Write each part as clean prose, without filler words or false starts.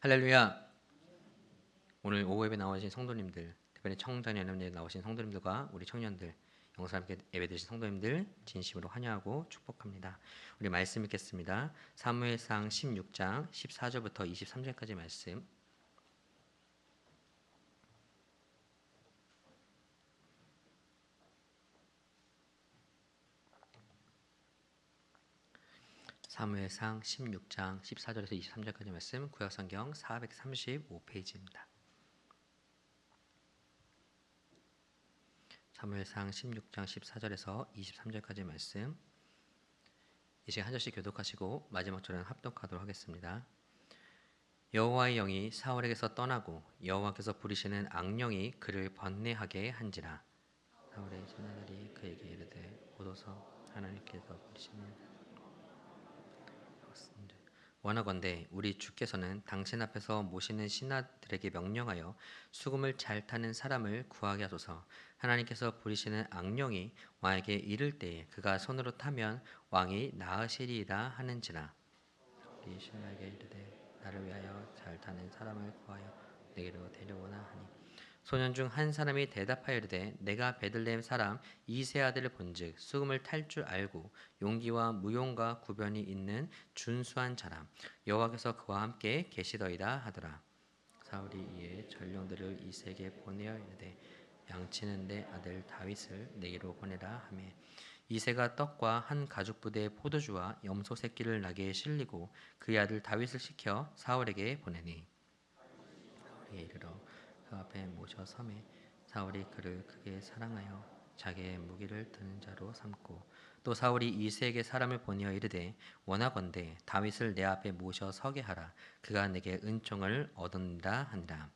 할렐루야. 오늘 오후 예배 나오신 성도님들, 특별히 청단 연합회에 나오신 성도님들과 우리 청년들, 영상 함께 예배 드신 성도님들 진심으로 환영하고 축복합니다. 우리 말씀 읽겠습니다. 사무엘상 16장 14절부터 23절까지 말씀. 사무엘상 16장 14절에서 23절까지 말씀, 구약성경 435페이지입니다. 사무엘상 16장 14절에서 23절까지 말씀, 이 시간 한 절씩 교독하시고 마지막 절은 합독하도록 하겠습니다. 여호와의 영이 사울에게서 떠나고 여호와께서 부리시는 악령이 그를 번뇌하게 한지라. 사울의 신하들이 그에게 이르되 오도서 하나님께서 부리시는 원하건대 우리 주께서는 당신 앞에서 모시는 신하들에게 명령하여 수금을 잘 타는 사람을 구하게 하소서. 하나님께서 부리시는 악령이 왕에게 이를 때에 그가 손으로 타면 왕이 나으시리이다 하는지라. 우리 신하에게 이르되 나를 위하여 잘 타는 사람을 구하여 내게로 데려오나 하니, 소년 중 한 사람이 대답하여 이르되 내가 베들레헴 사람 이세 아들을 본즉 수금을 탈 줄 알고 용기와 무용과 구변이 있는 준수한 자라. 여호와께서 그와 함께 계시더이다 하더라. 사울이 이에 전령들을 이세에게 보내어 이르되 양치는 내 아들 다윗을 내게로 보내라 하매, 이세가 떡과 한 가죽 부대의 포도주와 염소 새끼를 나귀에 실리고 그의 아들 다윗을 시켜 사울에게 보내니, 사울에게 이르러 그 앞에 모셔 섬에 사울이 그를 크게 사랑하여 자기의 무기를 드는 자로 삼고, 또 사울이 이새에게 사람을 보내어 이르되 원하건대 다윗을 내 앞에 모셔 서게 하라. 그가 내게 은총을 얻는다 하니라.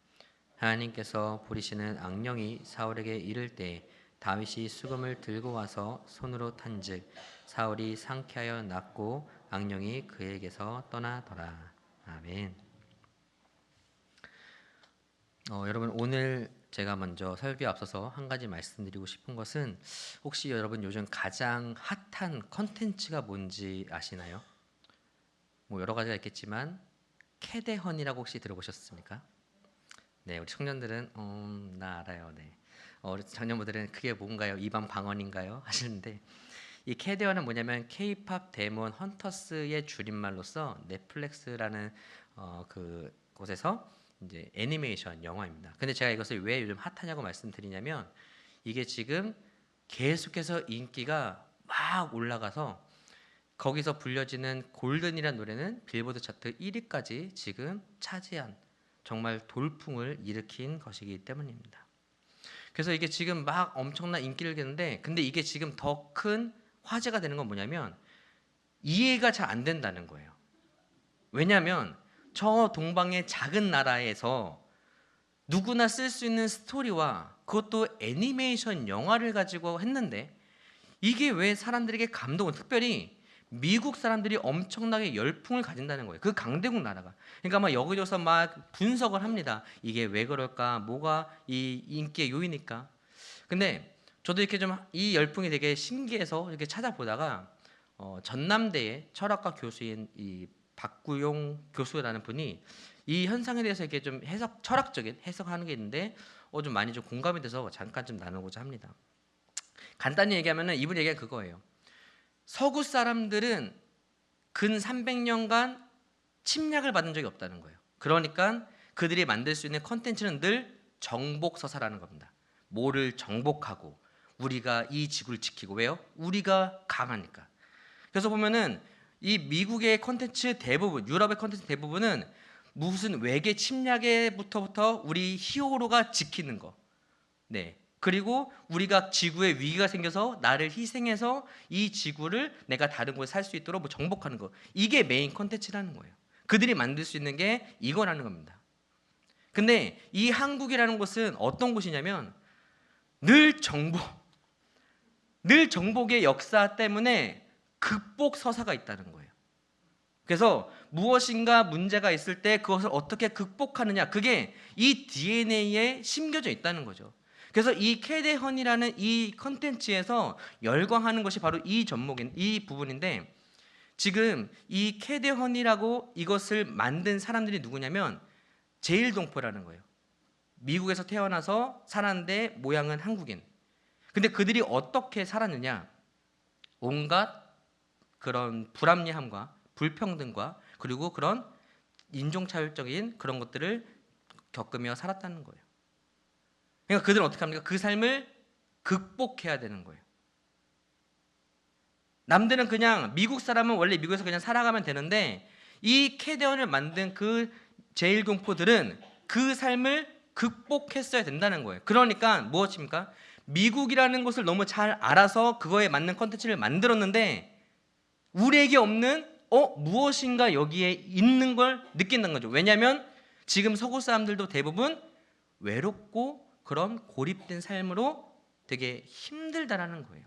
하나님께서 부리시는 악령이 사울에게 이를 때 다윗이 수금을 들고 와서 손으로 탄즉 사울이 상쾌하여 낫고 악령이 그에게서 떠나더라. 아멘. 여러분, 오늘 제가 먼저 설교에 앞서서 한 가지 말씀드리고 싶은 것은, 혹시 여러분 요즘 가장 핫한 컨텐츠가 뭔지 아시나요? 뭐 여러 가지가 있겠지만 캐대헌이라고 혹시 들어보셨습니까? 네, 우리 청년들은 나 알아요. 네. 우리 청년분들은 그게 뭔가요? 이방 방언인가요? 하시는데, 이 캐대헌은 뭐냐면 K-팝 데몬 헌터스의 줄임말로서 넷플릭스라는 그 곳에서 이제 애니메이션 영화입니다. 근데 제가 이것을 왜 요즘 핫하냐고 말씀드리냐면, 이게 지금 계속해서 인기가 막 올라가서 거기서 불려지는 골든이라는 노래는 빌보드 차트 1위까지 지금 차지한 정말 돌풍을 일으킨 것이기 때문입니다. 그래서 이게 지금 막 엄청난 인기를 끄는데, 근데 이게 지금 더 큰 화제가 되는 건 뭐냐면 이해가 잘 안 된다는 거예요. 왜냐하면 저 동방의 작은 나라에서 누구나 쓸 수 있는 스토리와 그것도 애니메이션 영화를 가지고 했는데, 이게 왜 사람들에게 감동을, 특별히 미국 사람들이 엄청나게 열풍을 가진다는 거예요. 그 강대국 나라가. 그러니까 막 여기저기서 막 분석을 합니다. 이게 왜 그럴까? 뭐가 이 인기의 요인일까? 근데 저도 이렇게 좀 이 열풍이 되게 신기해서 이렇게 찾아보다가 전남대의 철학과 교수인 이 박구용 교수라는 분이 이 현상에 대해서 이렇게 좀 철학적인 해석하는 게 있는데 좀 많이 좀 공감이 돼서 잠깐 좀 나누고자 합니다. 간단히 얘기하면은 이분이 얘기한 그거예요. 서구 사람들은 근 300년간 침략을 받은 적이 없다는 거예요. 그러니까 그들이 만들 수 있는 컨텐츠는 늘 정복서사라는 겁니다. 뭐를 정복하고 우리가 이 지구를 지키고, 왜요? 우리가 강하니까. 그래서 보면은 이 미국의 컨텐츠 대부분, 유럽의 컨텐츠 대부분은 무슨 외계 침략에부터 우리 히어로가 지키는 거. 네. 그리고 우리가 지구에 위기가 생겨서 나를 희생해서 이 지구를 내가 다른 곳에 살 수 있도록 뭐 정복하는 거. 이게 메인 컨텐츠라는 거예요. 그들이 만들 수 있는 게 이거라는 겁니다. 근데 이 한국이라는 곳은 어떤 곳이냐면 늘 정복의 역사 때문에 극복 서사가 있다는 거예요. 그래서 무엇인가 문제가 있을 때 그것을 어떻게 극복하느냐, 그게 이 DNA에 심겨져 있다는 거죠. 그래서 이 캐대헌이라는 이 컨텐츠에서 열광하는 것이 바로 이 부분인데, 지금 이 캐대헌이라고 이것을 만든 사람들이 누구냐면 제1동포라는 거예요. 미국에서 태어나서 살았는데 모양은 한국인. 근데 그들이 어떻게 살았느냐? 온갖 그런 불합리함과 불평등과 그리고 그런 인종차별적인 그런 것들을 겪으며 살았다는 거예요. 그러니까 그들은 어떻게 합니까? 그 삶을 극복해야 되는 거예요. 남들은 그냥 미국 사람은 원래 미국에서 그냥 살아가면 되는데 이 캐대언을 만든 그 제1공포들은 그 삶을 극복했어야 된다는 거예요. 그러니까 무엇입니까? 미국이라는 것을 너무 잘 알아서 그거에 맞는 컨텐츠를 만들었는데 우리에게 없는 무엇인가 여기에 있는 걸 느낀다는 거죠. 왜냐하면 지금 서구 사람들도 대부분 외롭고 그런 고립된 삶으로 되게 힘들다라는 거예요.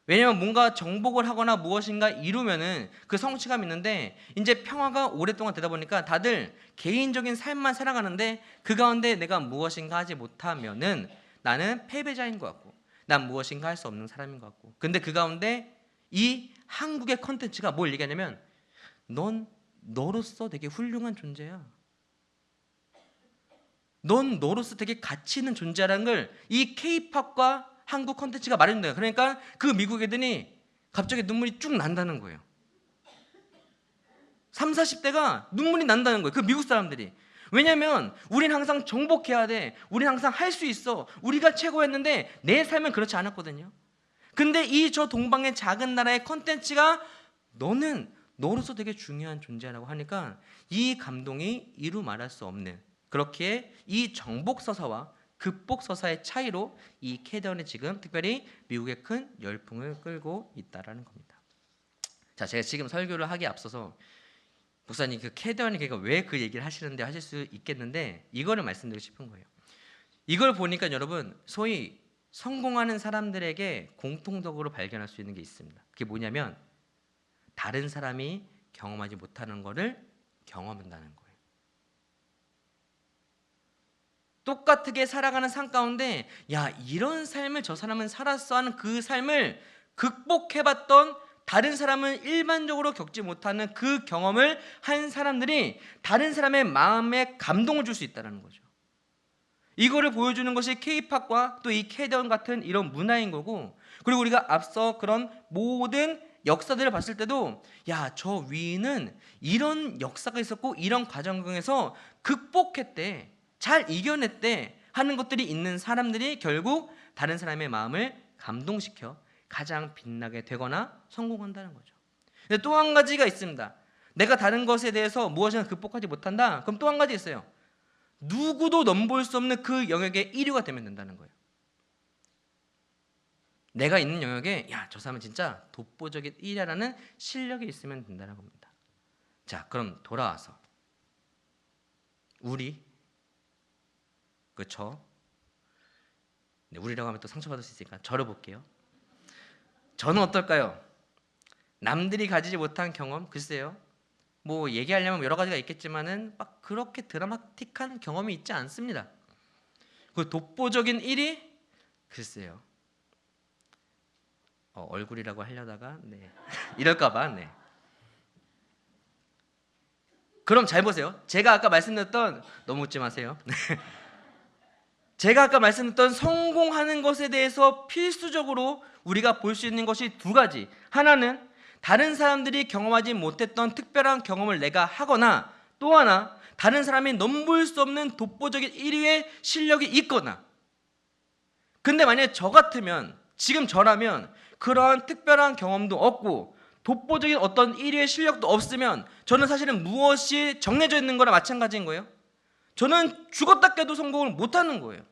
왜냐하면 뭔가 정복을 하거나 무엇인가 이루면은 그 성취감이 있는데 이제 평화가 오랫동안 되다 보니까 다들 개인적인 삶만 살아가는데 그 가운데 내가 무엇인가 하지 못하면은 나는 패배자인 것 같고 난 무엇인가 할 수 없는 사람인 것 같고 근데 그 가운데 이 한국의 컨텐츠가 뭘 얘기하냐면 넌 너로서 되게 훌륭한 존재야. 넌 너로서 되게 가치 있는 존재라는 걸 이 K-팝과 한국 컨텐츠가 말해준다. 그러니까 그 미국 애들이 갑자기 눈물이 쭉 난다는 거예요. 30, 40대가 눈물이 난다는 거예요. 그 미국 사람들이. 왜냐면 우린 항상 정복해야 돼. 우린 항상 할 수 있어. 우리가 최고였는데 내 삶은 그렇지 않았거든요. 근데 이 저 동방의 작은 나라의 컨텐츠가 너는 너로서 되게 중요한 존재라고 하니까 이 감동이 이루 말할 수 없는 그렇게 이 정복 서사와 극복 서사의 차이로 이 캐대언이 지금 특별히 미국의 큰 열풍을 끌고 있다라는 겁니다. 자, 제가 지금 설교를 하기에 앞서서 목사님 그 캐대언이 왜 그 얘기를 하시는데 하실 수 있겠는데 이거를 말씀드리고 싶은 거예요. 이걸 보니까 여러분 소위 성공하는 사람들에게 공통적으로 발견할 수 있는 게 있습니다. 그게 뭐냐면 다른 사람이 경험하지 못하는 거를 경험한다는 거예요. 똑같게 살아가는 삶 가운데 야 이런 삶을 저 사람은 살았어 하는 그 삶을 극복해봤던 다른 사람은 일반적으로 겪지 못하는 그 경험을 한 사람들이 다른 사람의 마음에 감동을 줄 수 있다는 거죠. 이거를 보여주는 것이 K-팝과 또 이 캐대언 같은 이런 문화인 거고 그리고 우리가 앞서 그런 모든 역사들을 봤을 때도 야 저 위인은 이런 역사가 있었고 이런 과정에서 극복했대 잘 이겨냈대 하는 것들이 있는 사람들이 결국 다른 사람의 마음을 감동시켜 가장 빛나게 되거나 성공한다는 거죠. 근데 또 한 가지가 있습니다. 내가 다른 것에 대해서 무엇이나 극복하지 못한다? 그럼 또 한 가지 있어요. 누구도 넘볼 수 없는 그 영역의 1위가 되면 된다는 거예요. 내가 있는 영역에 야, 저 사람은 진짜 독보적인 1위라는 실력이 있으면 된다는 겁니다. 자, 그럼 돌아와서 우리 그쵸? 네, 우리라고 하면 또 상처받을 수 있으니까 저를 볼게요. 저는 어떨까요? 남들이 가지지 못한 경험, 글쎄요. 뭐 얘기하려면 여러 가지가 있겠지만은 막 그렇게 드라마틱한 경험이 있지 않습니다. 그 독보적인 1위? 글쎄요. 얼굴이라고 하려다가 네. 이럴까봐 네. 그럼 잘 보세요. 제가 아까 말씀드렸던 너무 웃지 마세요. 제가 아까 말씀드렸던 성공하는 것에 대해서 필수적으로 우리가 볼 수 있는 것이 두 가지. 하나는 다른 사람들이 경험하지 못했던 특별한 경험을 내가 하거나 또 하나 다른 사람이 넘볼 수 없는 독보적인 1위의 실력이 있거나 근데 만약에 저 같으면 지금 저라면 그러한 특별한 경험도 없고 독보적인 어떤 1위의 실력도 없으면 저는 사실은 무엇이 정해져 있는 거나 마찬가지인 거예요. 저는 죽었다 깨도 성공을 못하는 거예요.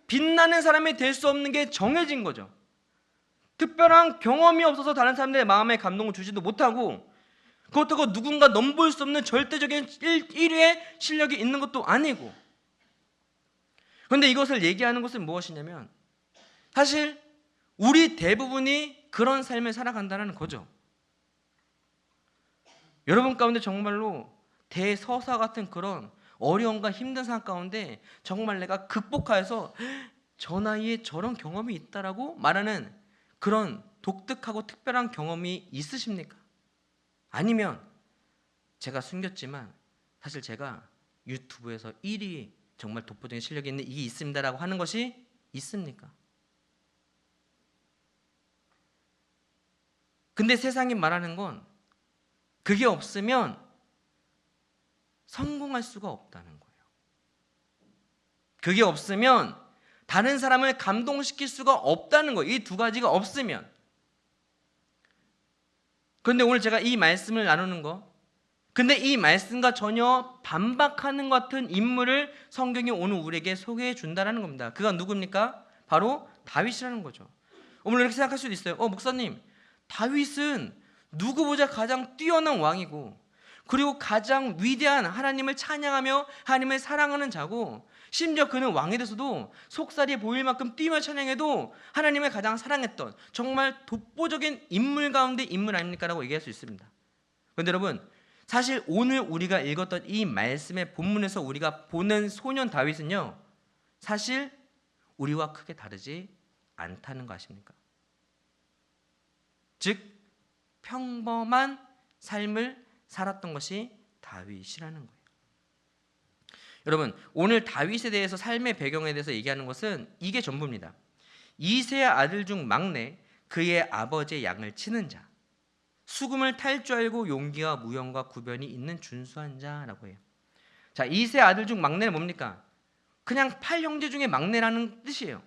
빛나는 사람이 될 수 없는 게 정해진 거죠. 특별한 경험이 없어서 다른 사람들의 마음에 감동을 주지도 못하고 그렇다고 누군가 넘볼 수 없는 절대적인 1위의 실력이 있는 것도 아니고 그런데 이것을 얘기하는 것은 무엇이냐면 사실 우리 대부분이 그런 삶을 살아간다는 거죠. 여러분 가운데 정말로 대서사 같은 그런 어려움과 힘든 상황 가운데 정말 내가 극복하여서 저 나이에 저런 경험이 있다라고 말하는 그런 독특하고 특별한 경험이 있으십니까? 아니면 제가 숨겼지만 사실 제가 유튜브에서 1위 정말 독보적인 실력이 있는 이게 있습니다라고 하는 것이 있습니까? 근데 세상이 말하는 건 그게 없으면 성공할 수가 없다는 거예요. 그게 없으면 다른 사람을 감동시킬 수가 없다는 거예요. 이 두 가지가 없으면. 그런데 오늘 제가 이 말씀을 나누는 거, 근데 이 말씀과 전혀 반박하는 것 같은 인물을 성경이 오늘 우리에게 소개해 준다는 겁니다. 그가 누굽니까? 바로 다윗이라는 거죠. 오늘 이렇게 생각할 수도 있어요. 목사님, 다윗은 누구보다 가장 뛰어난 왕이고, 그리고 가장 위대한 하나님을 찬양하며 하나님을 사랑하는 자고, 심지어 그는 왕에 대해서도 속살이 보일 만큼 뛰며 찬양해도 하나님을 가장 사랑했던 정말 독보적인 인물 가운데 인물 아닙니까? 라고 얘기할 수 있습니다. 그런데 여러분, 사실 오늘 우리가 읽었던 이 말씀의 본문에서 우리가 보는 소년 다윗은요, 사실 우리와 크게 다르지 않다는 거 아십니까? 즉 평범한 삶을 살았던 것이 다윗이라는 거예요. 여러분, 오늘 다윗에 대해서 삶의 배경에 대해서 얘기하는 것은 이게 전부입니다. 이세의 아들 중 막내, 그의 아버지의 양을 치는 자, 수금을 탈 줄 알고 용기와 무용과 구변이 있는 준수한 자라고 해요. 자, 이세의 아들 중 막내는 뭡니까? 그냥 8형제 중에 막내라는 뜻이에요.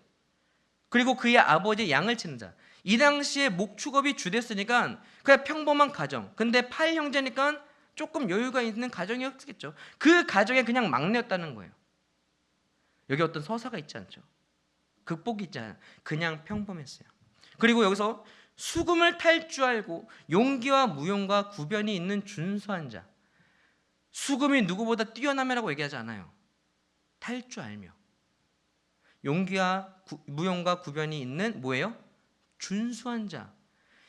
그리고 그의 아버지의 양을 치는 자. 이 당시에 목축업이 주됐으니까 그냥 평범한 가정. 근데 8형제니까 조금 여유가 있는 가정이었겠죠. 그 가정에 그냥 막내였다는 거예요. 여기 어떤 서사가 있지 않죠. 극복이 있지 않아요. 그냥 평범했어요. 그리고 여기서 수금을 탈 줄 알고 용기와 무용과 구변이 있는 준수한 자. 수금이 누구보다 뛰어남이라고 얘기하지 않아요. 탈 줄 알며 용기와 무용과 구변이 있는 뭐예요? 준수한 자.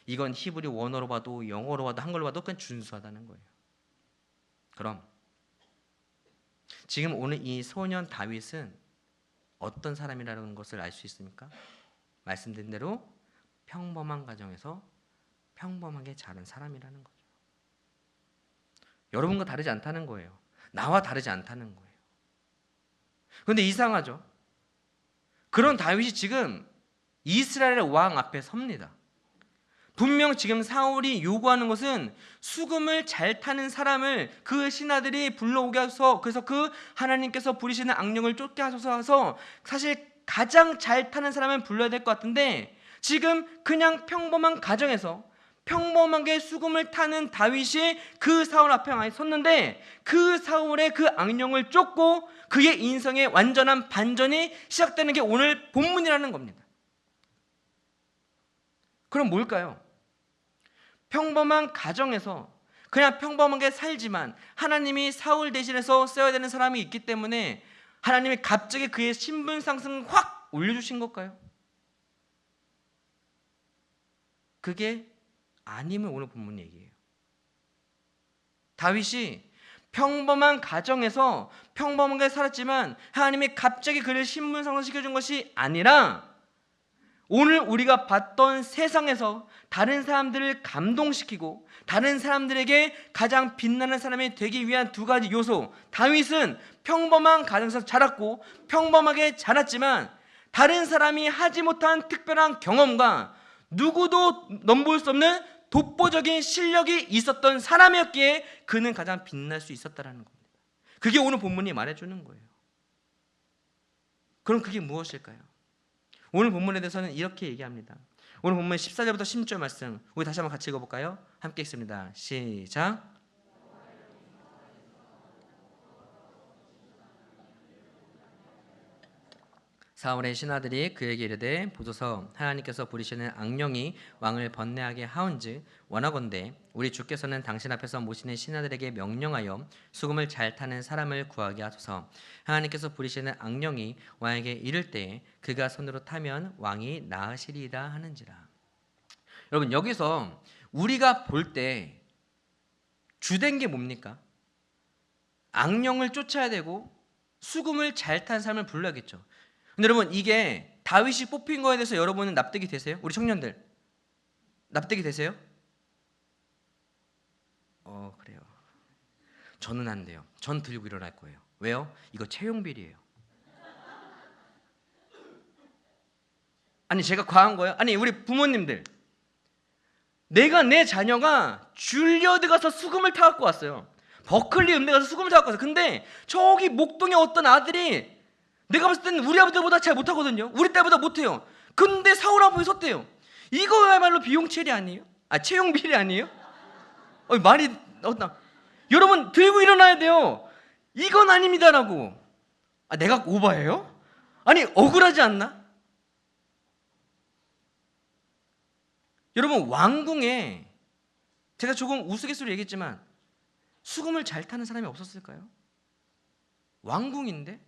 이건 히브리 원어로 봐도 영어로 봐도 한글로 봐도 그냥 준수하다는 거예요. 그럼 지금 오늘 이 소년 다윗은 어떤 사람이라는 것을 알 수 있습니까? 말씀드린 대로 평범한 가정에서 평범하게 자란 사람이라는 거죠. 여러분과 다르지 않다는 거예요. 나와 다르지 않다는 거예요. 그런데 이상하죠? 그런 다윗이 지금 이스라엘의 왕 앞에 섭니다. 분명 지금 사울이 요구하는 것은 수금을 잘 타는 사람을 그 신하들이 불러오게 하셔서, 그래서 그 하나님께서 부리시는 악령을 쫓게 하셔서 사실 가장 잘 타는 사람을 불러야 될 것 같은데, 지금 그냥 평범한 가정에서 평범하게 수금을 타는 다윗이 그 사울 앞에 많이 섰는데, 그 사울의 그 악령을 쫓고 그의 인생의 완전한 반전이 시작되는 게 오늘 본문이라는 겁니다. 그럼 뭘까요? 평범한 가정에서 그냥 평범하게 살지만 하나님이 사울 대신해서 써야 되는 사람이 있기 때문에 하나님이 갑자기 그의 신분 상승을 확 올려주신 걸까요? 그게 아님을 오늘 본문 얘기예요. 다윗이 평범한 가정에서 평범하게 살았지만 하나님이 갑자기 그를 신분 상승시켜준 것이 아니라 오늘 우리가 봤던 세상에서 다른 사람들을 감동시키고 다른 사람들에게 가장 빛나는 사람이 되기 위한 두 가지 요소. 다윗은 평범한 가정에서 자랐고 평범하게 자랐지만 다른 사람이 하지 못한 특별한 경험과 누구도 넘볼 수 없는 독보적인 실력이 있었던 사람이었기에 그는 가장 빛날 수 있었다는 겁니다. 그게 오늘 본문이 말해주는 거예요. 그럼 그게 무엇일까요? 오늘 본문에 대해서는 이렇게 얘기합니다. 오늘 본문 14절부터 16절 말씀 우리 다시 한번 같이 읽어볼까요? 함께 읽습니다. 시작. 사울의 신하들이 그에게 이르되 보소서 하나님께서 부리시는 악령이 왕을 번뇌하게 하온즉 원하건대 우리 주께서는 당신 앞에서 모시는 신하들에게 명령하여 수금을 잘 타는 사람을 구하게 하소서. 하나님께서 부리시는 악령이 왕에게 이를 때에 그가 손으로 타면 왕이 나으시리이다 하는지라. 여러분, 여기서 우리가 볼 때 주된 게 뭡니까? 악령을 쫓아야 되고 수금을 잘 타는 사람을 불러야겠죠. 근데 여러분, 이게 다윗이 뽑힌 거에 대해서 여러분은 납득이 되세요? 우리 청년들 납득이 되세요? 그래요. 저는 안 돼요. 전 들고 일어날 거예요. 왜요? 이거 채용비리예요. 아니 제가 과한 거예요? 아니 우리 부모님들, 내가 내 자녀가 줄리어드 가서 수금을 타갖고 왔어요. 버클리 음대 가서 수금을 타갖고 왔어요. 근데 저기 목동에 어떤 아들이 내가 봤을 때는 우리 아버지보다 잘 못하거든요. 우리 때보다 못해요. 근데 사울 앞에 섰대요. 이거야말로 비용체리 아니에요? 채용비리 아니에요? 말이 어떠나? 여러분 들고 일어나야 돼요. 이건 아닙니다라고. 내가 오바예요? 아니 억울하지 않나? 여러분 왕궁에 제가 조금 우스갯소리로 얘기했지만 수금을 잘 타는 사람이 없었을까요? 왕궁인데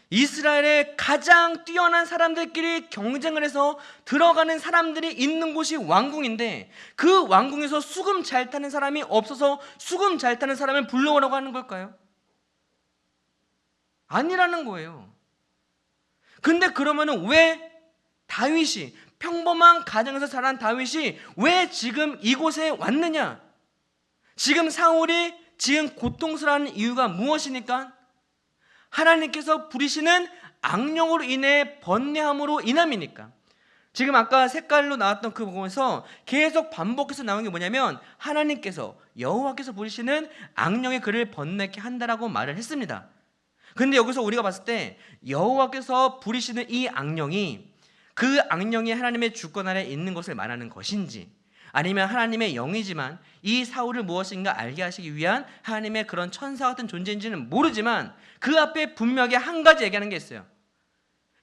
이스라엘의 가장 뛰어난 사람들끼리 경쟁을 해서 들어가는 사람들이 있는 곳이 왕궁인데 그 왕궁에서 수금 잘 타는 사람이 없어서 수금 잘 타는 사람을 불러오라고 하는 걸까요? 아니라는 거예요. 근데 그러면은 왜 다윗이, 평범한 가정에서 자란 다윗이 왜 지금 이곳에 왔느냐? 지금 사울이 지금 고통스러워하는 이유가 무엇이니까? 하나님께서 부리시는 악령으로 인해 번뇌함으로 인함이니까. 지금 아까 색깔로 나왔던 그 부분에서 계속 반복해서 나온 게 뭐냐면 하나님께서, 여호와께서 부리시는 악령의 그를 번뇌케 한다라고 말을 했습니다. 근데 여기서 우리가 봤을 때 여호와께서 부리시는 이 악령이 그 악령이 하나님의 주권 아래 있는 것을 말하는 것인지, 아니면 하나님의 영이지만 이 사울을 무엇인가 알게 하시기 위한 하나님의 그런 천사 같은 존재인지는 모르지만 그 앞에 분명하게 한 가지 얘기하는 게 있어요.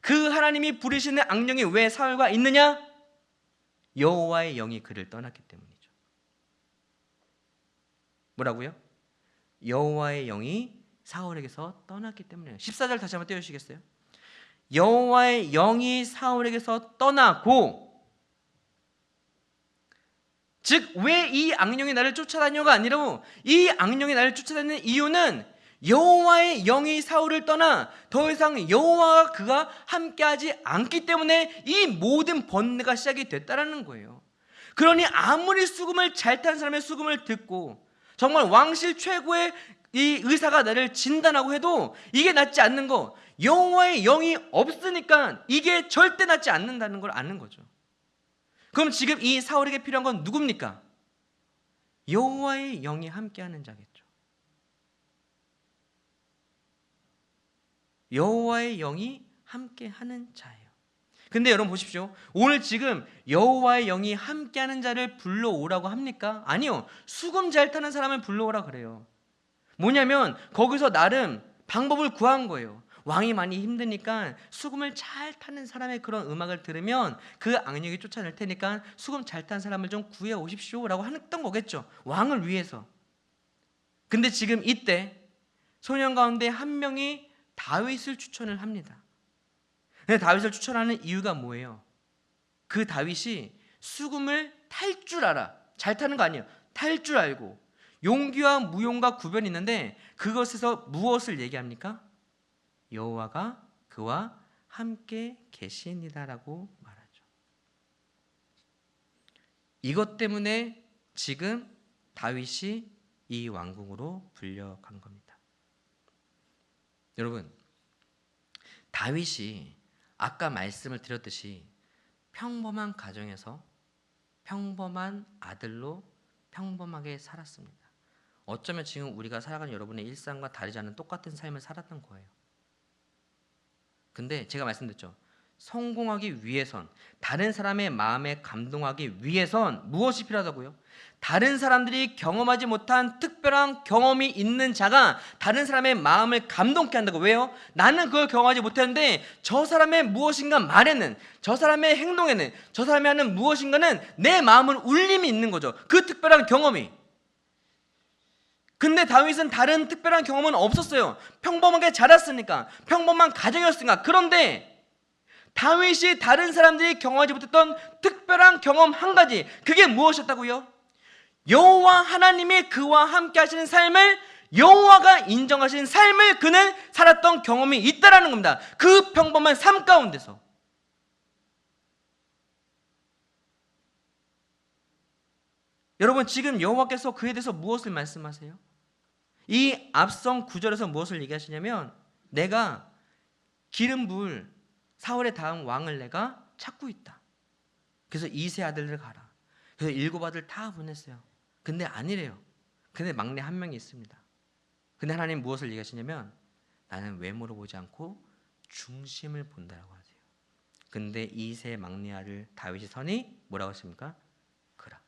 그 하나님이 부르시는 악령이 왜 사울과 있느냐? 여호와의 영이 그를 떠났기 때문이죠. 뭐라고요? 여호와의 영이 사울에게서 떠났기 때문이에요. 14절 다시 한번 떼어주시겠어요? 여호와의 영이 사울에게서 떠나고, 즉 왜 이 악령이 나를 쫓아다녀가 아니라 이 악령이 나를 쫓아다니는 이유는 여호와의 영이 사울을 떠나 더 이상 여호와와 그가 함께하지 않기 때문에 이 모든 번뇌가 시작이 됐다라는 거예요. 그러니 아무리 수금을 잘 타는 사람의 수금을 듣고 정말 왕실 최고의 이 의사가 나를 진단하고 해도 이게 낫지 않는 거, 여호와의 영이 없으니까 이게 절대 낫지 않는다는 걸 아는 거죠. 그럼 지금 이 사울에게 필요한 건 누굽니까? 여호와의 영이 함께하는 자겠죠. 여호와의 영이 함께하는 자예요. 근데 여러분 보십시오. 오늘 지금 여호와의 영이 함께하는 자를 불러오라고 합니까? 아니요. 수금 잘 타는 사람을 불러오라 그래요. 뭐냐면 거기서 나름 방법을 구한 거예요. 왕이 많이 힘드니까 수금을 잘 타는 사람의 그런 음악을 들으면 그 악령이 쫓아낼 테니까 수금 잘 타는 사람을 좀 구해 오십시오 라고 했던 거겠죠. 왕을 위해서. 근데 지금 이때 소년 가운데 한 명이 다윗을 추천을 합니다. 근데 다윗을 추천하는 이유가 뭐예요? 그 다윗이 수금을 탈 줄 알아. 잘 타는 거 아니에요. 탈 줄 알고 용기와 무용과 구별이 있는데 그것에서 무엇을 얘기합니까? 여호와가 그와 함께 계시니다라고 말하죠. 이것 때문에 지금 다윗이 이 왕궁으로 불려간 겁니다. 여러분, 다윗이 아까 말씀을 드렸듯이 평범한 가정에서 평범한 아들로 평범하게 살았습니다. 어쩌면 지금 우리가 살아가는 여러분의 일상과 다르지 않은 똑같은 삶을 살았던 거예요. 근데 제가 말씀드렸죠. 성공하기 위해선, 다른 사람의 마음에 감동하기 위해선 무엇이 필요하다고요? 다른 사람들이 경험하지 못한 특별한 경험이 있는 자가 다른 사람의 마음을 감동케 한다고. 왜요? 나는 그걸 경험하지 못했는데 저 사람의 무엇인가 말에는, 저 사람의 행동에는, 저 사람이 하는 무엇인가는 내 마음을 울림이 있는 거죠. 그 특별한 경험이. 근데 다윗은 다른 특별한 경험은 없었어요. 평범하게 자랐으니까, 평범한 가정이었으니까. 그런데 다윗이 다른 사람들이 경험하지 못했던 특별한 경험 한 가지, 그게 무엇이었다고요? 여호와 하나님이 그와 함께 하시는 삶을, 여호와가 인정하시는 삶을 그는 살았던 경험이 있다라는 겁니다. 그 평범한 삶 가운데서. 여러분 지금 여호와께서 그에 대해서 무엇을 말씀하세요? 이 앞선 구절에서 무엇을 얘기하시냐면 내가 기름 부을 사울의 다음 왕을 내가 찾고 있다. 그래서 이세 아들들 가라. 그래서 7 아들 다 보냈어요. 근데 아니래요. 근데 막내 한 명이 있습니다. 근데 하나님 무엇을 얘기하시냐면 나는 외모를 보지 않고 중심을 본다라고 하세요. 근데 이세 막내 아들 다윗이 선이 뭐라고 했습니까? 그라.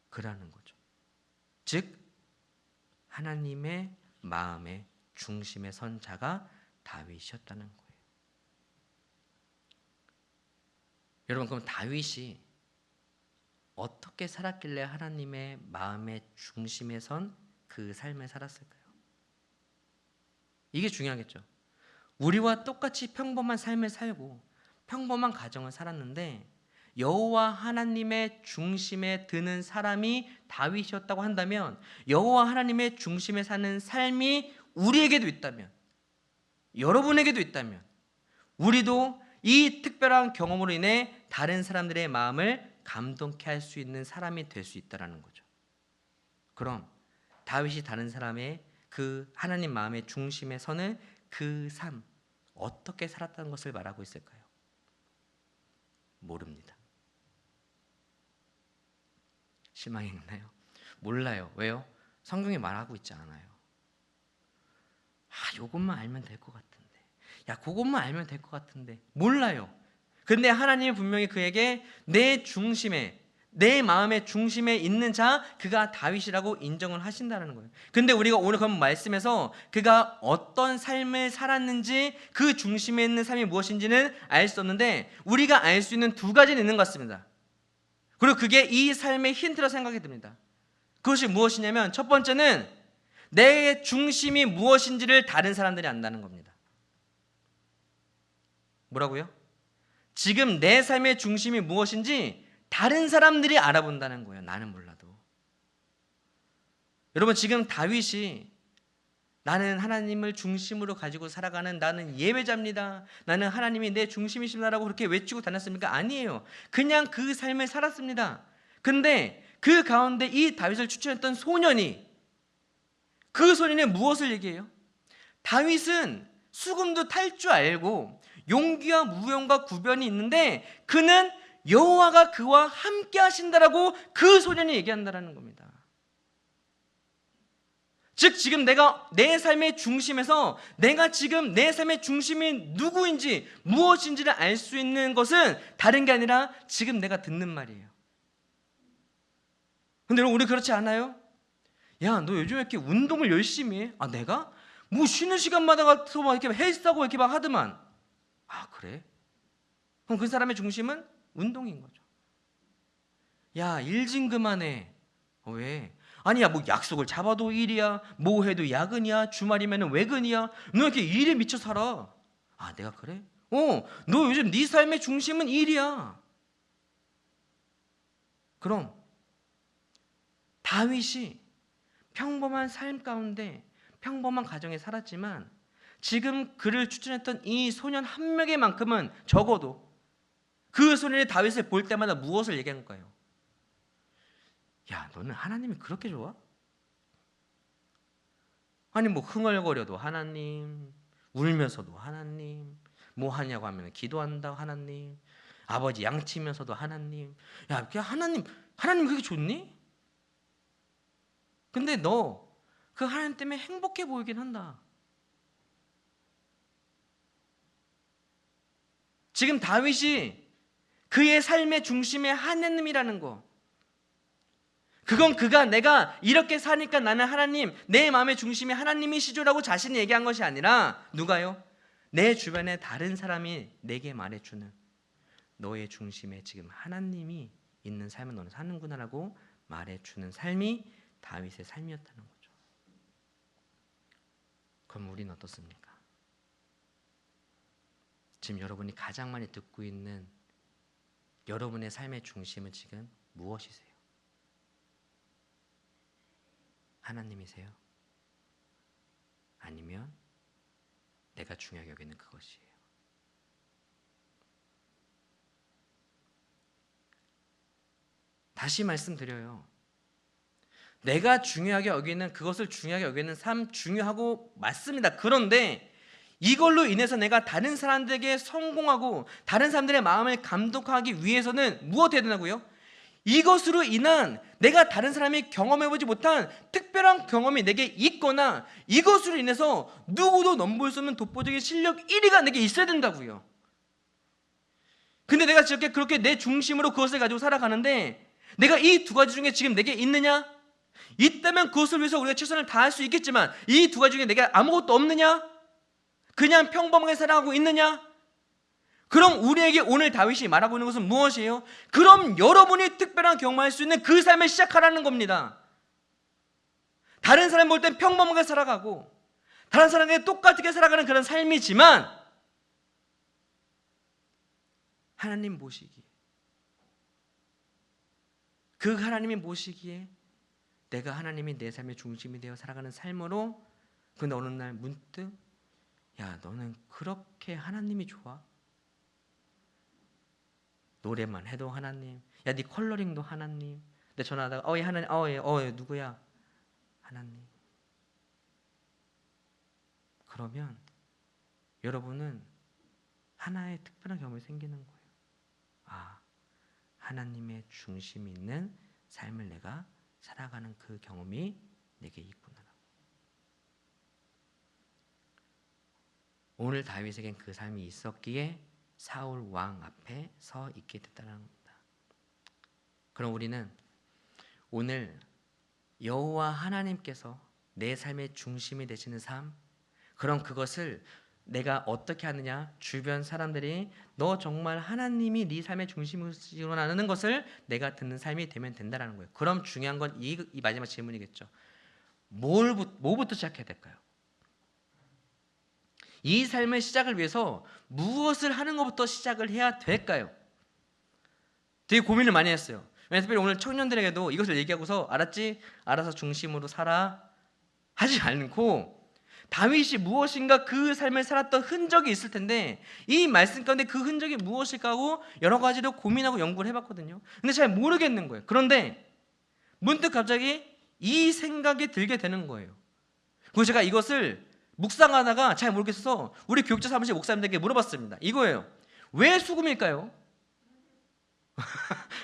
그라는 거죠. 즉 하나님의 마음의 중심에 선 자가 다윗이었다는 거예요. 여러분 그럼 다윗이 어떻게 살았길래 하나님의 마음의 중심에 선 그 삶을 살았을까요? 이게 중요하겠죠. 우리와 똑같이 평범한 삶을 살고 평범한 가정을 살았는데 여호와 하나님의 중심에 드는 사람이 다윗이었다고 한다면 여호와 하나님의 중심에 사는 삶이 우리에게도 있다면 여러분에게도 있다면 우리도 이 특별한 경험으로 인해 다른 사람들의 마음을 감동케 할 수 있는 사람이 될 수 있다는 거죠. 그럼 다윗이 다른 사람의 그 하나님 마음의 중심에 서는 그 삶 어떻게 살았다는 것을 말하고 있을까요? 모릅니다. 실망했나요? 몰라요. 왜요? 성경에 말하고 있지 않아요. 요것만 알면 될 것 같은데. 그것만 알면 될 것 같은데. 몰라요. 근데 하나님은 분명히 그에게 내 중심에 내 마음의 중심에 있는 자 그가 다윗이라고 인정을 하신다는 거예요. 근데 우리가 오늘 그런 말씀에서 그가 어떤 삶을 살았는지 그 중심에 있는 삶이 무엇인지는 알 수 없는데 우리가 알 수 있는 2가지는 있는 것 같습니다. 그리고 그게 이 삶의 힌트라 생각이 듭니다. 그것이 무엇이냐면 첫 번째는 내 중심이 무엇인지를 다른 사람들이 안다는 겁니다. 뭐라고요? 지금 내 삶의 중심이 무엇인지 다른 사람들이 알아본다는 거예요. 나는 몰라도. 여러분 지금 다윗이 나는 하나님을 중심으로 가지고 살아가는 나는 예배자입니다. 나는 하나님이 내 중심이십니다라고 그렇게 외치고 다녔습니까? 아니에요. 그냥 그 삶을 살았습니다. 근데 그 가운데 이 다윗을 추천했던 소년이 그 소년이 무엇을 얘기해요? 다윗은 수금도 탈 줄 알고 용기와 무용과 구변이 있는데 그는 여호와가 그와 함께 하신다라고 그 소년이 얘기한다라는 겁니다. 즉 지금 내가 내 삶의 중심에서 내가 지금 내 삶의 중심이 누구인지 무엇인지를 알 수 있는 것은 다른 게 아니라 지금 내가 듣는 말이에요. 근데 여러분 우리 그렇지 않아요? 야, 너 요즘 왜 이렇게 운동을 열심히 해? 내가? 뭐 쉬는 시간마다 가서 막 이렇게 헬스하고 이렇게 막 하더만. 그래? 그럼 그 사람의 중심은 운동인 거죠. 야, 일 좀 그만해. 왜? 아니야, 뭐 약속을 잡아도 일이야, 뭐 해도 야근이야, 주말이면 외근이야. 너 이렇게 일에 미쳐 살아. 내가 그래? 너 요즘 네 삶의 중심은 일이야. 그럼 다윗이 평범한 삶 가운데 평범한 가정에 살았지만 지금 그를 추천했던 이 소년 한 명의만큼은 적어도 그 소년이 다윗을 볼 때마다 무엇을 얘기한 거예요? 야, 너는 하나님이 그렇게 좋아? 아니 뭐 흥얼거려도 하나님, 울면서도 하나님, 뭐 하냐고 하면 기도한다 하나님, 아버지 양치면서도 하나님. 야, 하나님 그렇게 좋니? 근데 너 그 하나님 때문에 행복해 보이긴 한다. 지금 다윗이 그의 삶의 중심에 하나님이라는 거, 그건 그가 내가 이렇게 사니까 나는 하나님, 내 마음의 중심이 하나님이시죠라고 자신이 얘기한 것이 아니라 누가요? 내 주변에 다른 사람이 내게 말해주는 너의 중심에 지금 하나님이 있는 삶을 너는 사는구나라고 말해주는 삶이 다윗의 삶이었다는 거죠. 그럼 우리는 어떻습니까? 지금 여러분이 가장 많이 듣고 있는 여러분의 삶의 중심은 지금 무엇이세요? 하나님이세요? 아니면 내가 중요하게 여기는 그것이에요? 다시 말씀드려요. 내가 중요하게 여기는 그것을 중요하게 여기는 삶 중요하고 맞습니다. 그런데 이걸로 인해서 내가 다른 사람들에게 성공하고 다른 사람들의 마음을 감동하기 위해서는 무엇 해야 되냐고요? 이것으로 인한 내가 다른 사람이 경험해보지 못한 특별한 경험이 내게 있거나 이것으로 인해서 누구도 넘볼 수 없는 독보적인 실력 1위가 내게 있어야 된다고요. 근데 내가 그렇게 내 중심으로 그것을 가지고 살아가는데 내가 이 두 가지 중에 지금 내게 있느냐? 있다면 그것을 위해서 우리가 최선을 다할 수 있겠지만 이 두 가지 중에 내게 아무것도 없느냐? 그냥 평범하게 살아가고 있느냐? 그럼 우리에게 오늘 다윗이 말하고 있는 것은 무엇이에요? 그럼 여러분이 특별한 경험할 수 있는 그 삶을 시작하라는 겁니다. 다른 사람 볼 땐 평범하게 살아가고 다른 사람에게 똑같게 살아가는 그런 삶이지만 하나님 보시기에 그 하나님이 보시기에 내가 하나님이 내 삶의 중심이 되어 살아가는 삶으로 근데 어느 날 문득 야 너는 그렇게 하나님이 좋아? 노래만 해도 하나님, 야 네 컬러링도 하나님. 내 전화하다가 예 하나님, 예 누구야? 하나님. 그러면 여러분은 하나의 특별한 경험이 생기는 거예요. 아, 하나님의 중심이 있는 삶을 내가 살아가는 그 경험이 내게 있구나. 오늘 다윗에겐 그 삶이 있었기에 사울 왕 앞에 서 있게 됐다는 겁니다. 그럼 우리는 오늘 여호와 하나님께서 내 삶의 중심이 되시는 삶, 그럼 그것을 내가 어떻게 하느냐? 주변 사람들이 너 정말 하나님이 네 삶의 중심으로 나누는 것을 내가 듣는 삶이 되면 된다는 거예요. 그럼 중요한 건 이 마지막 질문이겠죠. 뭐부터 시작해야 될까요? 이 삶의 시작을 위해서 무엇을 하는 것부터 시작을 해야 될까요? 되게 고민을 많이 했어요. 특별히 오늘 청년들에게도 이것을 얘기하고서 알았지? 알아서 중심으로 살아 하지 않고 다윗이 무엇인가 그 삶을 살았던 흔적이 있을 텐데 이 말씀 가운데 그 흔적이 무엇일까 하고 여러 가지로 고민하고 연구를 해봤거든요. 근데 잘 모르겠는 거예요. 그런데 문득 갑자기 이 생각이 들게 되는 거예요. 그래서 제가 이것을 묵상하다가 잘 모르겠어서 우리 교육자 사무실 목사님들에게 물어봤습니다. 이거예요. 왜 수금일까요?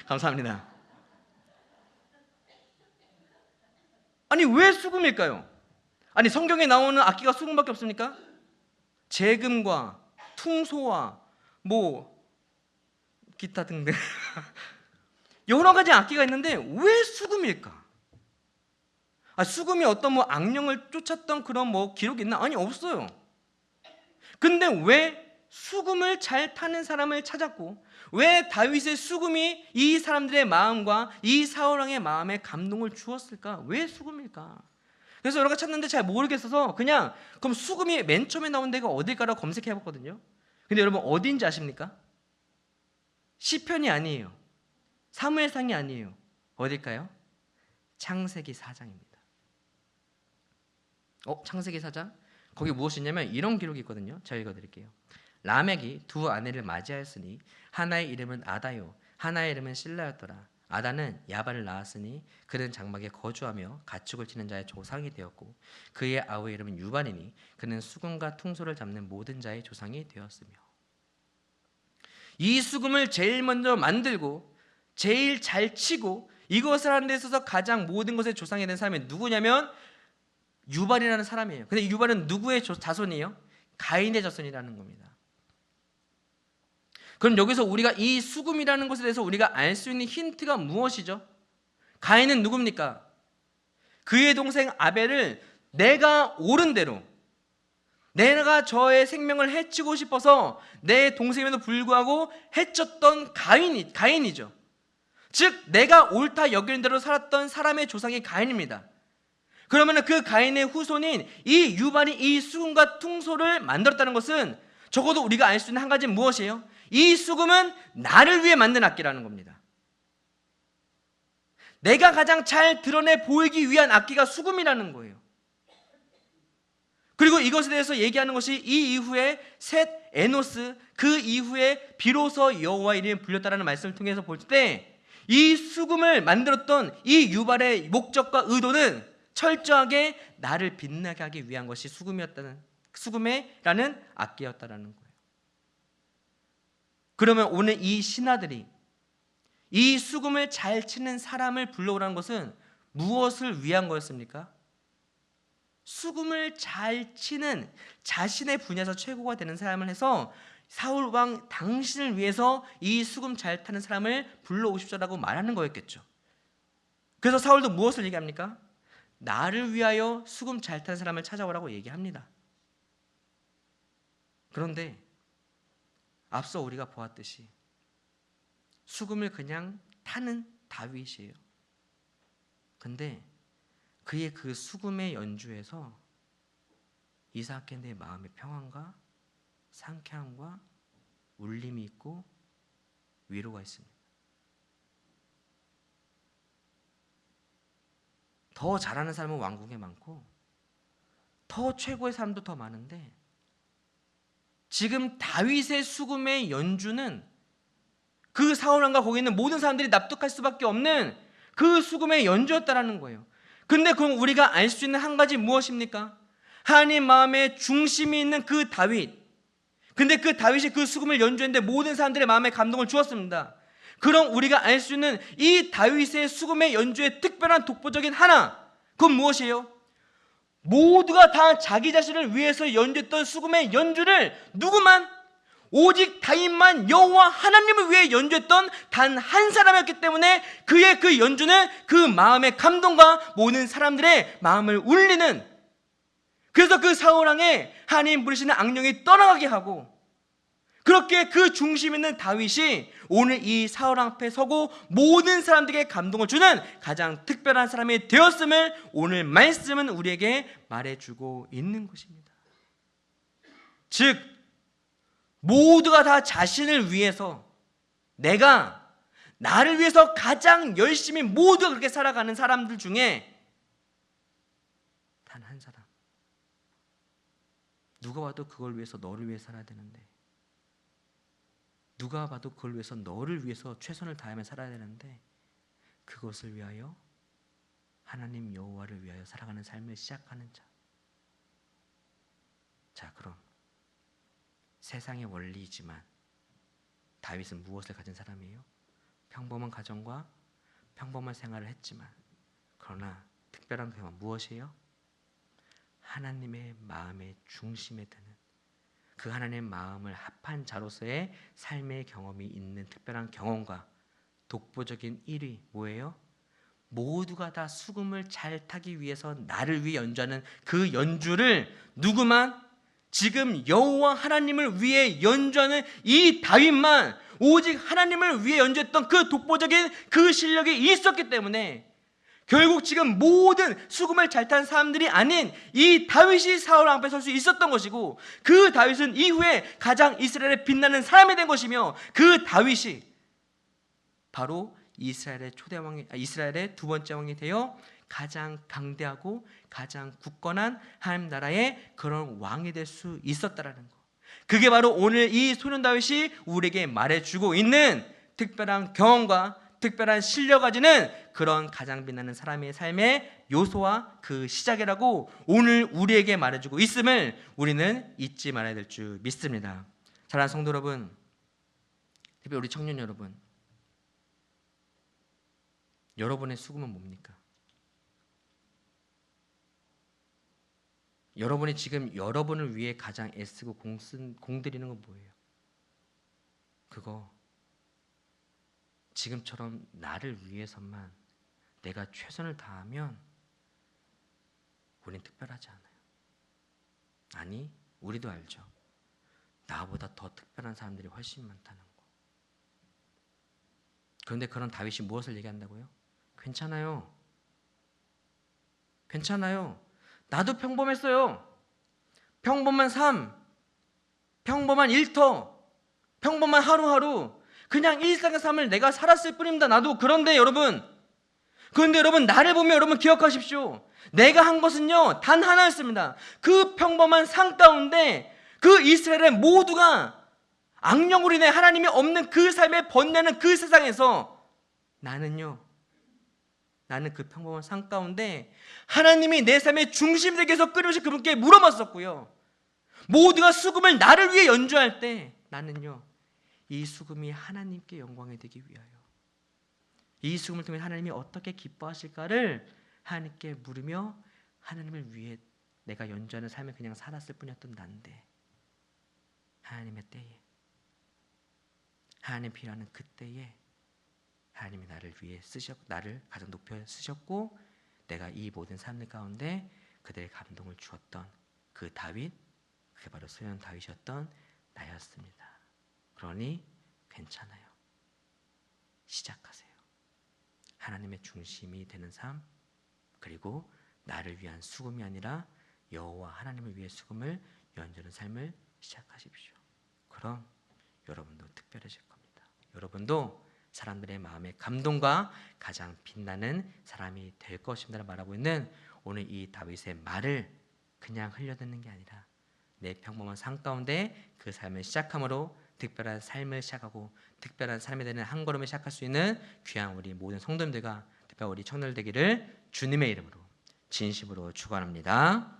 감사합니다. 아니 왜 수금일까요? 아니 성경에 나오는 악기가 수금밖에 없습니까? 재금과 퉁소와 기타 등등 여러 가지 악기가 있는데 왜 수금일까? 수금이 어떤 악령을 쫓았던 그런 기록이 있나? 아니 없어요. 근데 왜 수금을 잘 타는 사람을 찾았고 왜 다윗의 수금이 이 사람들의 마음과 이 사울 왕의 마음에 감동을 주었을까? 왜 수금일까? 그래서 여러 가지 찾는데 잘 모르겠어서 그냥 그럼 수금이 맨 처음에 나온 데가 어딜까라고 검색해봤거든요. 근데 여러분 어딘지 아십니까? 시편이 아니에요. 사무엘상이 아니에요. 어딜까요? 창세기 4장입니다. 창세기 4장? 거기 무엇이 있냐면 이런 기록이 있거든요. 제가 읽어드릴게요. 라멕이 두 아내를 맞이하였으니 하나의 이름은 아다요 하나의 이름은 실라였더라. 아다는 야발을 낳았으니 그는 장막에 거주하며 가축을 치는 자의 조상이 되었고 그의 아우의 이름은 유발이니 그는 수금과 퉁소를 잡는 모든 자의 조상이 되었으며 이 수금을 제일 먼저 만들고 제일 잘 치고 이것을 하는 데 있어서 가장 모든 것의 조상이 된 사람이 누구냐면 유발이라는 사람이에요. 근데 유발은 누구의 자손이에요? 가인의 자손이라는 겁니다. 그럼 여기서 우리가 이 수금이라는 것에 대해서 우리가 알 수 있는 힌트가 무엇이죠? 가인은 누굽니까? 그의 동생 아벨을 내가 옳은 대로 내가 저의 생명을 해치고 싶어서 내 동생임에도 불구하고 해쳤던 가인이죠. 즉 내가 옳다 여기는 대로 살았던 사람의 조상이 가인입니다. 그러면 그 가인의 후손인 이 유발이 이 수금과 퉁소를 만들었다는 것은 적어도 우리가 알 수 있는 한 가지는 무엇이에요? 이 수금은 나를 위해 만든 악기라는 겁니다. 내가 가장 잘 드러내 보이기 위한 악기가 수금이라는 거예요. 그리고 이것에 대해서 얘기하는 것이 이 이후에 셋, 에노스, 그 이후에 비로소 여호와 이름이 불렸다라는 말씀을 통해서 볼 때 이 수금을 만들었던 이 유발의 목적과 의도는 철저하게 나를 빛나게 하기 위한 것이 수금이라는 악기였다라는 거예요. 그러면 오늘 이 신하들이 이 수금을 잘 치는 사람을 불러오라는 것은 무엇을 위한 거였습니까? 수금을 잘 치는 자신의 분야에서 최고가 되는 사람을 해서 사울 왕 당신을 위해서 이 수금 잘 타는 사람을 불러오십시오라고 말하는 거였겠죠. 그래서 사울도 무엇을 얘기합니까? 나를 위하여 수금 잘 타는 사람을 찾아오라고 얘기합니다. 그런데 앞서 우리가 보았듯이 수금을 그냥 타는 다윗이에요. 근데 그의 그 수금의 연주에서 이사야의 마음의 평안과 상쾌함과 울림이 있고 위로가 있습니다. 더 잘하는 사람은 왕국에 많고 더 최고의 사람도 더 많은데 지금 다윗의 수금의 연주는 그 사울왕과 거기 있는 모든 사람들이 납득할 수밖에 없는 그 수금의 연주였다라는 거예요. 근데 그럼 우리가 알 수 있는 한 가지 무엇입니까? 하나님 마음에 중심이 있는 그 다윗. 근데 그 다윗이 그 수금을 연주했는데 모든 사람들의 마음에 감동을 주었습니다. 그럼 우리가 알 수 있는 이 다윗의 수금의 연주의 특별한 독보적인 하나, 그건 무엇이에요? 모두가 다 자기 자신을 위해서 연주했던 수금의 연주를 누구만? 오직 다윗만 여호와 하나님을 위해 연주했던 단 한 사람이었기 때문에 그의 그 연주는 그 마음의 감동과 모든 사람들의 마음을 울리는, 그래서 그 사울왕의 하나님 부르시는 악령이 떠나가게 하고, 그렇게 그 중심 있는 다윗이 오늘 이 사울왕 앞에 서고 모든 사람들에게 감동을 주는 가장 특별한 사람이 되었음을 오늘 말씀은 우리에게 말해주고 있는 것입니다. 즉 모두가 다 자신을 위해서, 나를 위해서 가장 열심히 모두가 그렇게 살아가는 사람들 중에 단 한 사람, 누가 봐도 그걸 위해서 너를 위해 살아야 되는데, 누가 봐도 그걸 위해서 너를 위해서 최선을 다하며 살아야 되는데 그것을 위하여 하나님 여호와를 위하여 살아가는 삶을 시작하는 자. 자, 그럼 세상의 원리이지만 다윗은 무엇을 가진 사람이에요? 평범한 가정과 평범한 생활을 했지만, 그러나 특별한 배경 무엇이에요? 하나님의 마음의 중심에 드는 그 하나님의 마음을 합한 자로서의 삶의 경험이 있는 특별한 경험과 독보적인 일이 뭐예요? 모두가 다 수금을 잘 타기 위해서 나를 위해 연주하는 그 연주를 누구만? 지금 여호와 하나님을 위해 연주하는 이 다윗만, 오직 하나님을 위해 연주했던 그 독보적인 그 실력이 있었기 때문에 결국 지금 모든 수금을 잘 탄 사람들이 아닌 이 다윗이 사울 앞에 설 수 있었던 것이고, 그 다윗은 이후에 가장 이스라엘에 빛나는 사람이 된 것이며, 그 다윗이 바로 이스라엘의 이스라엘의 두 번째 왕이 되어 가장 강대하고 가장 굳건한 하나님 나라의 그런 왕이 될 수 있었다라는 것. 그게 바로 오늘 이 소년 다윗이 우리에게 말해주고 있는 특별한 경험과 특별한 실력 가지는 그런 가장 빛나는 사람의 삶의 요소와 그 시작이라고 오늘 우리에게 말해주고 있음을 우리는 잊지 말아야 될 줄 믿습니다. 사랑하는 성도 여러분, 특히 우리 청년 여러분, 여러분의 수금은 뭡니까? 여러분이 지금 여러분을 위해 가장 애쓰고 공들이는 건 뭐예요? 그거 지금처럼 나를 위해서만 내가 최선을 다하면 우린 특별하지 않아요. 아니, 우리도 알죠. 나보다 더 특별한 사람들이 훨씬 많다는 거. 그런데 그런 다윗이 무엇을 얘기한다고요? 괜찮아요. 나도 평범했어요. 평범한 삶, 평범한 일터, 평범한 하루하루, 그냥 일상의 삶을 내가 살았을 뿐입니다. 나도. 그런데 여러분, 나를 보면 여러분 기억하십시오. 내가 한 것은요 단 하나였습니다. 그 평범한 삶 가운데 그 이스라엘의 모두가 악령으로 인해 하나님이 없는 그 삶에 번뇌하는 그 세상에서 나는 그 평범한 삶 가운데 하나님이 내 삶의 중심 되게 해서 끊임없이 그분께 물어봤었고요. 모두가 수금을 나를 위해 연주할 때 나는요, 이 수금이 하나님께 영광이 되기 위하여, 이 수금을 통해 하나님이 어떻게 기뻐하실까를 하나님께 물으며 하나님을 위해 내가 연주하는 삶을 그냥 살았을 뿐이었던 난데, 하나님의 때에, 하나님 필요하는 그때에 하나님이 나를 위해 쓰셨고, 나를 가장 높여 쓰셨고, 내가 이 모든 삶들 가운데 그들의 감동을 주었던 그 다윗, 그게 바로 소년 다윗이었던 나였습니다. 그러니 괜찮아요. 시작하세요. 하나님의 중심이 되는 삶, 그리고 나를 위한 수금이 아니라 여호와 하나님을 위해 수금을 연주하는 삶을 시작하십시오. 그럼 여러분도 특별해질 겁니다. 여러분도 사람들의 마음의 감동과 가장 빛나는 사람이 될 것입니다라고 말하고 있는 오늘 이 다윗의 말을 그냥 흘려듣는 게 아니라 내 평범한 삶 가운데 그 삶을 시작함으로 특별한 삶을 시작하고 특별한 삶에 대한 한 걸음을 시작할 수 있는 귀한 우리 모든 성도님들과 특별 우리 청년들 되기를 주님의 이름으로 진심으로 축원합니다.